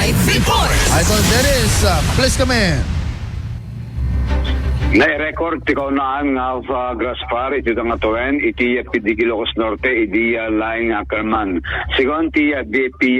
Live report. Idol Dennis, please come in. Na-record tikaw naan nga grass fire iti nga tuwen iti pidig Ilocos Norte iti laing Ackerman. Sigon ti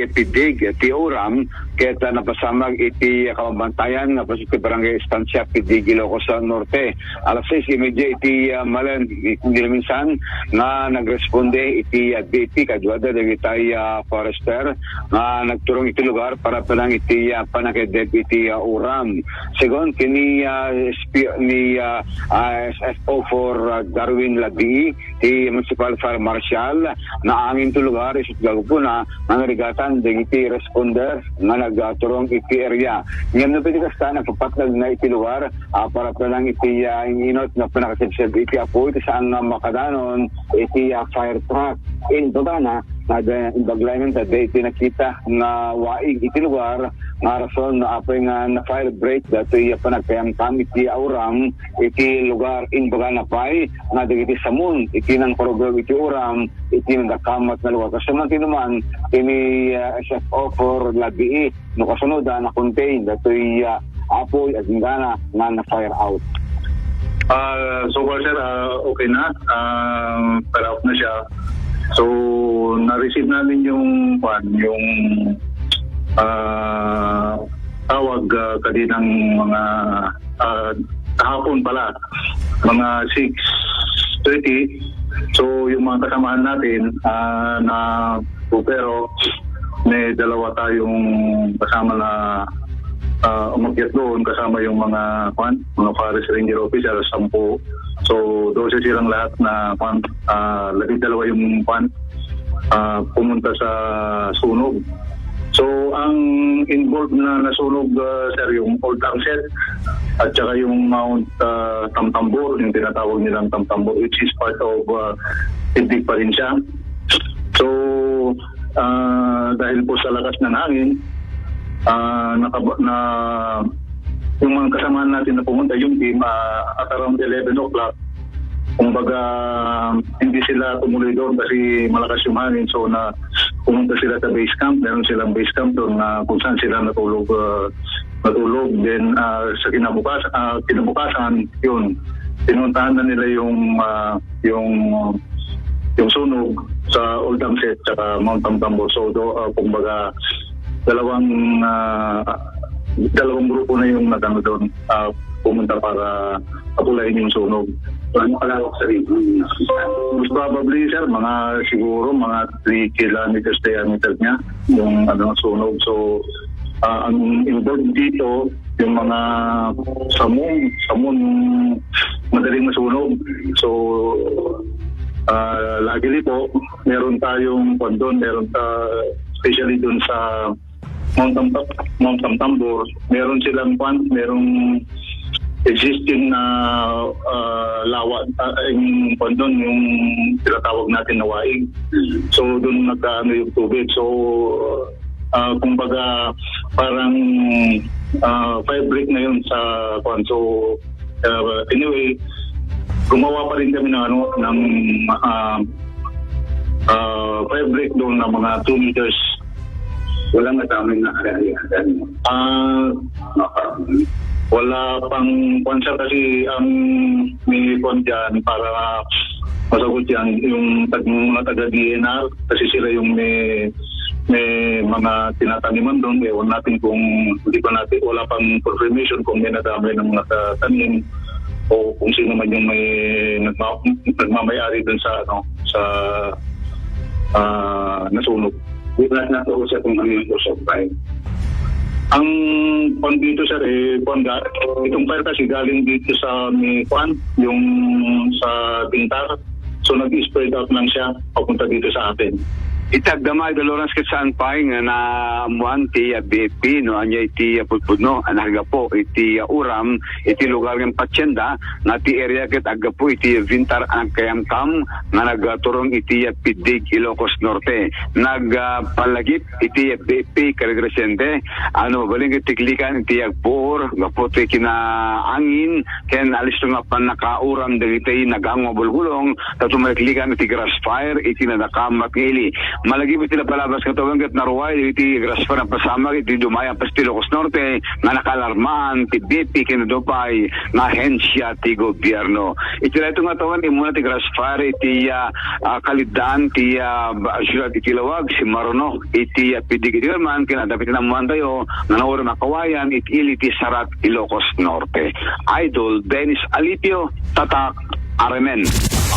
pidig ti uram keta napasamag iti kabantayan nga pasiti barangay Estancia pidig Ilocos Norte. Alas 6:30 iti malen hindi minsan nga nagresponde iti DP kadwada dagiti forester nga nagturong iti lugar para pelang iti panakadep iti uram. Sigon kini ni SFO for Darwin Labi, ti Municipal Fire Marshal, na angin to lugar, isip gago po na nangarigatan, iti responder, na nagturong iti area. Ngayon na pwede ka nagpapatlag na iti lugar, para pa lang iti inot na panakasibsib iti apo, iti saan na makadanon, iti fire truck. In Dodana, baglayan ta iti nakita nga waig iti lugar, nga rason na apay nga na fire break dati panagkayamkam iti auram iti lugar in Bagana pay nga dagiti samun iti nang program iti uram iti nagakamat na lugar kasi man tinuman ini SFO for Labi no kasunod na contain dati apoy at ingana nga na fire out. So far sir, okay na, fire out na siya. So na-receive namin yung tawag kaninang mga kahapon pala, mga 6:30. So yung mga kasamahan natin na pero may dalawa tayong kasama na umakyat doon kasama yung mga forest ranger officers 10. So 12 silang lahat na labing dalawa yung pumunta sa sunog. So ang involved na nasunog sir yung Old Angset at saka yung Mount Tamtambor, yung tinatawag nilang Tamtambor, which is part of Tindig pa rin siya. So dahil po sa lakas ng hangin, yung mga kasamahan natin na pumunta, yung team at around 11 o'clock, kumbaga hindi sila tumuloy doon kasi malakas yung hangin. So na pumunta sila sa base camp, meron silang base camp doon na kung saan sila natulog. Then sa kinabukasan yun, pinuntahan na nila yung sunog sa Old Angset at Mount Tamtambor. So kumbaga dalawang grupo na yung nagano doon pumunta para kapulain yung sunog. Ano kalawak sa rin? Most probably sir, siguro mga 3 kilometers diameter niya yung sunog. So ang involved dito yung mga samon madaling masunog. So lagi po meron tayong pandon, especially dun sa Mount Tamtambor, meron silang merong existing na lawa, yung pandon, yung tinatawag natin na waig. So doon nagkaano yung tubig. So kumbaga parang fire break na yun sa kwan. So anyway, gumawa pa rin kami ng fire break doon na mga 2 meters. Walang nataming na area. Wala pang kwansa kasi ang may kwan dyan para masagot yan yung mga taga-DNR kasi sila yung may mga tinataniman doon. Ewan natin kung wala pang confirmation kung may nadamay ng mga tanim o kung sino man yung may nagmamayari doon sa nasunog. Wala na ito sa kung ano yung usap tayo. Ang kwan dito sir, itong fire kasi galing dito sa yung sa Bintar. So nag-spread out lang siya papunta dito sa atin. Itagdamay Dolores Kitsan Pay nga na amuan ti BP no anya iti putpudno anaga po iti uram iti lugar ng patsenda na ti area ket agapo iti Vintar ang kayamkam nga nagturong iti Pidig Ilocos Norte nagpalagip iti BP karegresente baling iti klikan iti agpor gapo ti kinaangin ken alis nga panakauram dagiti nagango bulgulong tatumay klikan iti grass fire iti nadakamat ngili malagi pa sila palabas katawang kat naruway iti Graspa ng pasamag iti Dumaya Pasti Ilocos Norte nga nakalarmaan ti BP kinadupay nga hensya ti gobyerno. Iti ito nga tawan imuna ti Graspa iti kalidaan ti syudad iti Lawag si Maruno iti pidig iti man kinadapit namuan tayo nga nauro makawayan iti ili ti Sarat Ilocos Norte. Idol Dennis Alipio, Tatak, Aremen.